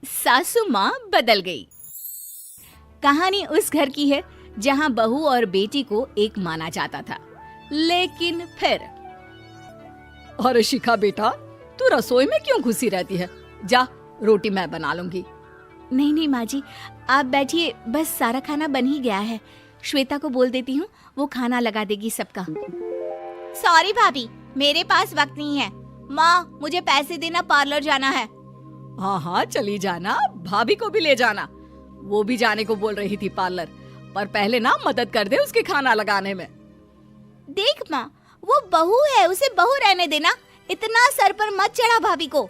सासू माँ बदल गई। कहानी उस घर की है जहाँ बहू और बेटी को एक माना जाता था, लेकिन फिर अरे शिखा बेटा, तू रसोई में क्यों घुसी रहती है? जा, रोटी मैं बना लूंगी। नहीं नहीं माँ जी, आप बैठिए, बस सारा खाना बन ही गया है। श्वेता को बोल देती हूँ, वो खाना लगा देगी सबका। सॉरी भाभी, मेरे पास वक्त नहीं है। माँ, मुझे पैसे देना, पार्लर जाना है। हाँ हाँ चली जाना, भाभी को भी ले जाना। वो भी जाने को बोल रही थी पार्लर, पर पहले ना मदद कर दे उसके खाना लगाने में। देख माँ, वो बहू है, उसे बहू रहने देना, इतना सर पर मत चढ़ा भाभी को।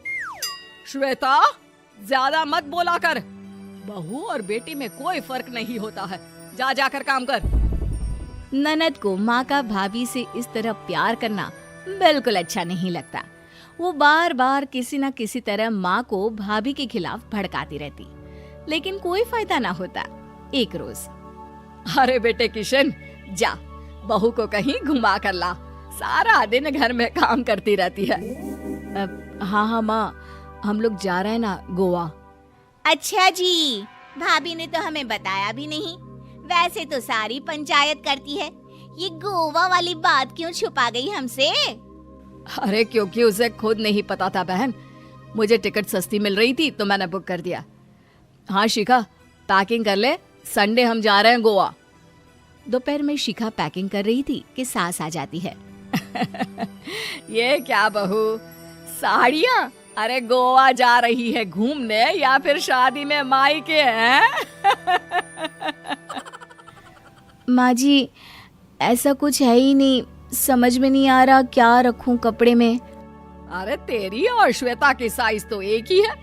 श्वेता, ज्यादा मत बोला कर। बहू और बेटी में कोई फर्क नहीं होता है। जा जाकर काम कर। ननद को माँ का भाभी से इस तरह प्यार करना बिल्कुल अच्छा नहीं लगता। वो बार बार किसी न किसी तरह माँ को भाभी के खिलाफ भड़काती रहती, लेकिन कोई फायदा ना होता। एक रोज, अरे बेटे किशन, जा बहू को कहीं घुमा कर ला, सारा दिन घर में काम करती रहती है। हाँ हाँ माँ, हम लोग जा रहे हैं ना गोवा। अच्छा जी, भाभी ने तो हमें बताया भी नहीं। वैसे तो सारी पंचायत करती है, ये गोवा वाली बात क्यों छुपा गई हमसे? अरे क्योंकि उसे खुद नहीं पता था बहन। मुझे टिकट सस्ती मिल रही थी तो मैंने बुक कर दिया। हाँ शिखा, पैकिंग कर ले, संडे हम जा रहे हैं गोवा। दोपहर में शिखा पैकिंग कर रही थी कि सास आ जाती है। ये क्या बहू, साड़ियाँ? अरे गोवा जा रही है घूमने या फिर शादी में मायके हैं? माँ जी, ऐसा कुछ है ही नहीं, समझ में नहीं आ रहा क्या रखूं कपड़े में। अरे तेरी और श्वेता की साइज तो एक ही है,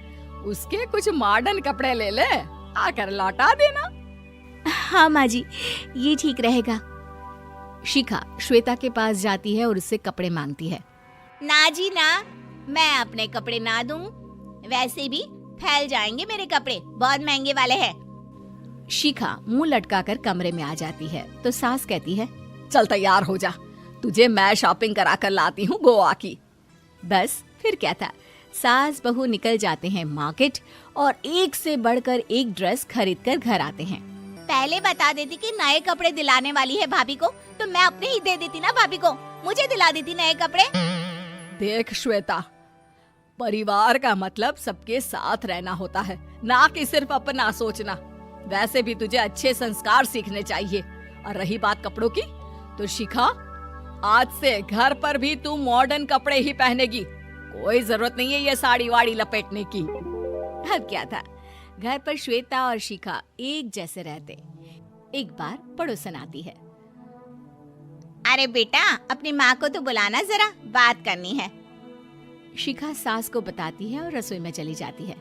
उसके कुछ मॉडर्न कपड़े ले ले, आकर लौटा देना। हाँ माँ जी, ये ठीक रहेगा। शिखा श्वेता के पास जाती है और उससे कपड़े मांगती है। ना जी ना, मैं अपने कपड़े ना दूं, वैसे भी फैल जाएंगे मेरे कपड़े, बहुत महंगे वाले हैं। शिखा मुंह लटकाकर कमरे में आ जाती है तो सास कहती है, चल तैयार हो जा, तुझे मैं शॉपिंग करा कर लाती हूँ गोवा की। बस फिर क्या था, सास बहू निकल जाते हैं मार्केट और एक से बढ़कर एक ड्रेस खरीद कर घर आते हैं। पहले बता देती कि नए कपड़े दिलाने वाली है भाभी को, तो मैं अपने ही दे देती ना भाभी को, मुझे दिला देती नए कपड़े। देख श्वेता, परिवार का मतलब सबके साथ रहना होता है, ना कि सिर्फ अपना सोचना। वैसे भी तुझे अच्छे संस्कार सीखने चाहिए। और रही बात कपड़ों की, तो शिखा, आज से घर पर भी तू मॉडर्न कपड़े ही पहनेगी। कोई जरूरत नहीं है ये साड़ी वाड़ी लपेटने की। अब क्या था, घर पर श्वेता और शिखा एक जैसे रहते। एक बार पड़ोसन आती है। अरे बेटा, अपनी माँ को तो बुलाना जरा, बात करनी है। शिखा सास को बताती है और रसोई में चली जाती है।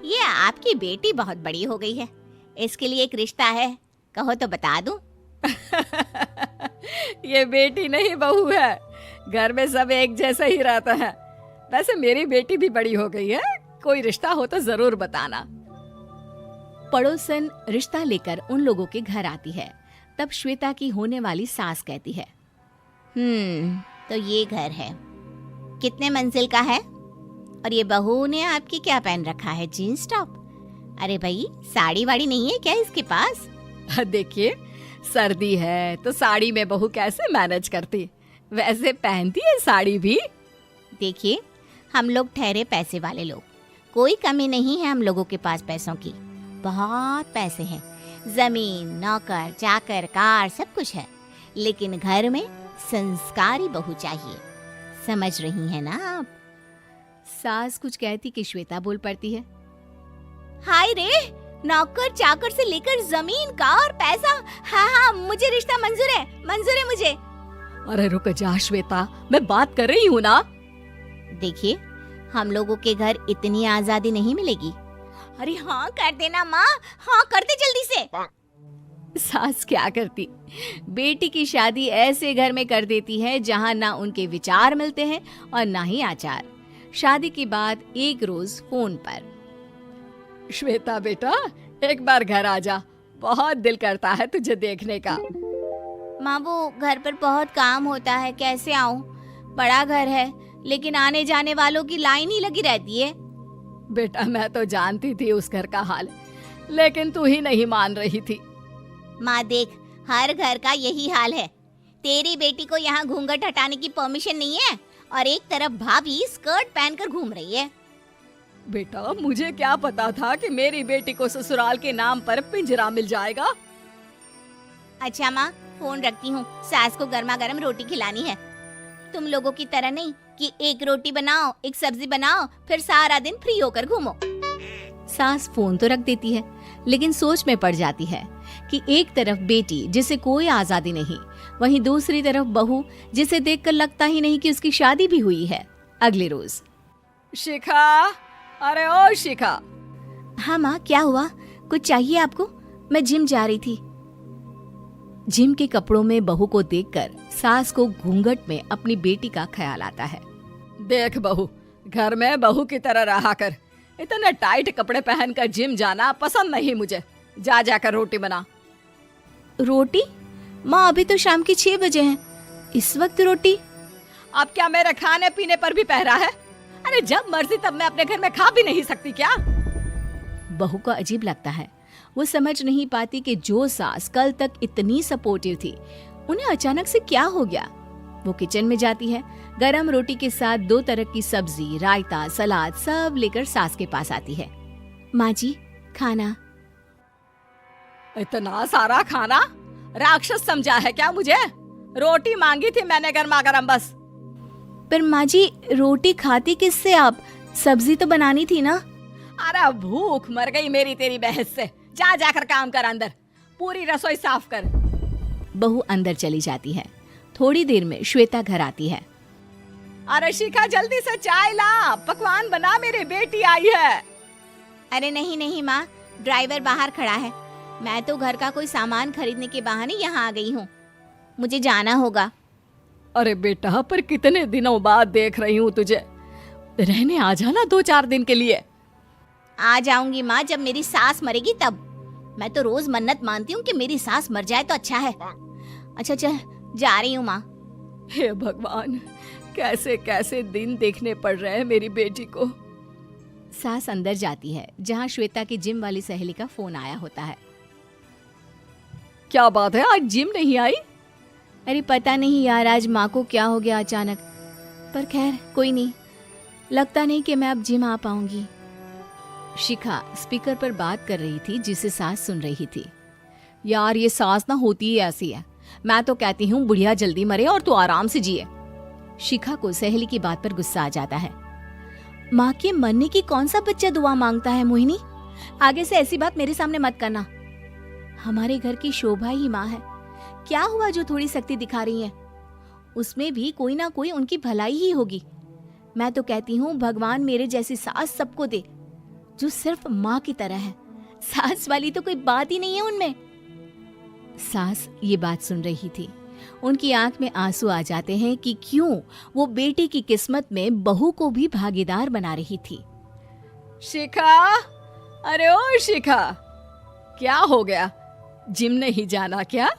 ये आपकी बेटी बहुत बड़ी हो गई है, इसके लिए एक रिश्ता है, कहो तो बता दूं। ये बेटी नहीं बहू है, घर में सब एक जैसा ही रहता है। वैसे मेरी बेटी भी बड़ी हो गई है, कोई रिश्ता हो तो जरूर बताना। पड़ोसन रिश्ता लेकर उन लोगों के घर आती है। तब श्वेता की होने वाली सास कहती है, तो ये घर है, कितने मंजिल का है? और ये बहू ने आपकी क्या पहन रखा है, जीन्स टॉप? अरे भाई, साड़ी वाड़ी नहीं है क्या इसके पास? देखिए, सर्दी है तो साड़ी में बहू कैसे मैनेज करती, वैसे पहनती है साड़ी भी। देखिए, हम लोग ठहरे पैसे वाले लोग, कोई कमी नहीं है हम लोगों के पास पैसों की, बहुत पैसे हैं, जमीन, नौकर चाकर, कार, सब कुछ है, लेकिन घर में संस्कारी बहू चाहिए, समझ रही हैं ना आप? सास कुछ कहती कि श्वेता बोल पड़ती है, हाय रे, नौकर चाकर से लेकर जमीन, कार, पैसा, हाँ हाँ मुझे रिश्ता मंजूर है मुझे। अरे रुक जा श्वेता, मैं बात कर रही हूँ ना। देखिए, हम लोगों के घर इतनी आजादी नहीं मिलेगी। अरे हाँ कर देना माँ, हाँ कर दे जल्दी से। सास क्या करती, बेटी की शादी ऐसे घर में कर देती है जहाँ ना उनके विचार मिलते हैं और ना ही आचार। शादी के बाद एक रोज फोन पर, श्वेता बेटा, एक बार घर आ जा, बहुत दिल करता है तुझे देखने का। माँ, वो घर पर बहुत काम होता है, कैसे आऊँ? बड़ा घर है, लेकिन आने जाने वालों की लाइन ही लगी रहती है। बेटा मैं तो जानती थी उस घर का हाल, लेकिन तू ही नहीं मान रही थी। माँ देख, हर घर का यही हाल है। तेरी बेटी को यहाँ घूंघट हटाने की परमिशन नहीं है और एक तरफ भाभी स्कर्ट पहनकर घूम रही है। बेटा मुझे क्या पता था कि मेरी बेटी को ससुराल के नाम पर पिंजरा मिल जाएगा। अच्छा माँ, फोन रखती हूँ, सास को गर्मा गर्म रोटी खिलानी है। तुम लोगों की तरह नहीं कि एक रोटी बनाओ, एक सब्जी बनाओ, फिर सारा दिन फ्री होकर घूमो। सास फोन तो रख देती है, लेकिन सोच में पड़ जाती है कि एक तरफ बेटी जिसे कोई आजादी नहीं, वहीं दूसरी तरफ बहू जिसे देखकर लगता ही नहीं कि उसकी शादी भी हुई है। अगले रोज। शिखा, अरे ओ शिखा। हाँ माँ, क्या हुआ? कुछ चाहिए आपको? मैं जिम जा रही थी। जिम के कपड़ों में बहू को देखकर सास को घूंघट में अपनी बेटी का ख्याल आता है। देख बहू, घर में बहू की तरह रहा कर। इतने टाइट कपड़े पहनकर जिम जाना पसंद नहीं मुझे। जा जाकर रोटी बना। रोटी? माँ अभी तो शाम के 6 बजे हैं, इस वक्त रोटी? अब क्या मेरे खाने पीने पर भी पहरा है? अरे जब मर्जी तब मैं अपने घर में खा भी नहीं सकती क्या? बहू को अजीब लगता है। वो समझ नहीं पाती कि जो सास कल तक इतनी सपोर्टिव थी, उन्हें अचानक से क्या हो गया। वो किचन में जाती है, गरम रोटी के साथ 2 तरह की सब्जी, रायता, सलाद सब लेकर सास के पास आती है। माँ जी, खाना। इतना सारा खाना? राक्षस समझा है क्या मुझे? रोटी मांगी थी मैंने गर्मा गर्म बस। पर माँ जी, रोटी खाती किससे आप? सब्जी तो बनानी थी ना। अरे भूख मर गई मेरी तेरी बहस से। जा जाकर काम कर, अंदर पूरी रसोई साफ कर। बहू अंदर चली जाती है। थोड़ी देर में श्वेता घर आती है। अरे शिखा जल्दी से चाय ला, पकवान बना, मेरी बेटी आई है। अरे नहीं नहीं माँ, ड्राइवर बाहर खड़ा है। मैं तो घर का कोई सामान खरीदने के बहाने यहाँ आ गई हूँ, मुझे जाना होगा। अरे बेटा, पर कितने दिनों बाद देख रही हूँ तुझे, रहने आ जाना 2-4 दिन के लिए। आ जाऊंगी माँ, जब मेरी सास मरेगी तब। मैं तो रोज मन्नत मानती हूँ कि मेरी सास मर जाए तो अच्छा है। अच्छा चल, जा रही हूँ माँ। हे भगवान, कैसे कैसे दिन देखने पड़ रहे हैं मेरी बेटी को। सास अंदर जाती है, जहाँ श्वेता की जिम वाली सहेली का फोन आया होता है। क्या बात है, आज जिम नहीं आई? अरे पता नहीं यार, आज माँ को क्या हो गया अचानक। पर खैर कोई नहीं, लगता नहीं कि मैं अब जिम आ पाऊंगी। शिखा स्पीकर पर बात कर रही थी, जिसे सास सुन रही थी। यार ये सास ना होती ही ऐसी है। मैं तो कहती हूँ बुढ़िया जल्दी मरे और तू आराम से जिए। शिखा को सहेली की बात पर गुस्सा आ जाता है। माँ के मरने की कौन सा बच्चा दुआ मांगता है मोहिनी? आगे से ऐसी बात मेरे सामने मत करना। हमारे घर की शोभा ही माँ है। क्या हुआ जो थोड़ी सख्ती दिखा रही है? उसमें भी कोई ना कोई उनकी भलाई ही होगी। मैं तो कहती हूँ भगवान मेरे जैसी सास सबको दे, जो सिर्फ माँ की तरह है। सास वाली तो कोई बात ही नहीं है उनमें। सास ये बात सुन रही थी। उनकी आंख में आंसू आ जाते हैं कि क्यों वो बेटी की किस्मत में बहू को भी भागीदार बना रही थी। शिखा, अरे ओ शिखा, क्या हो गया? जिम नहीं जाना क्या?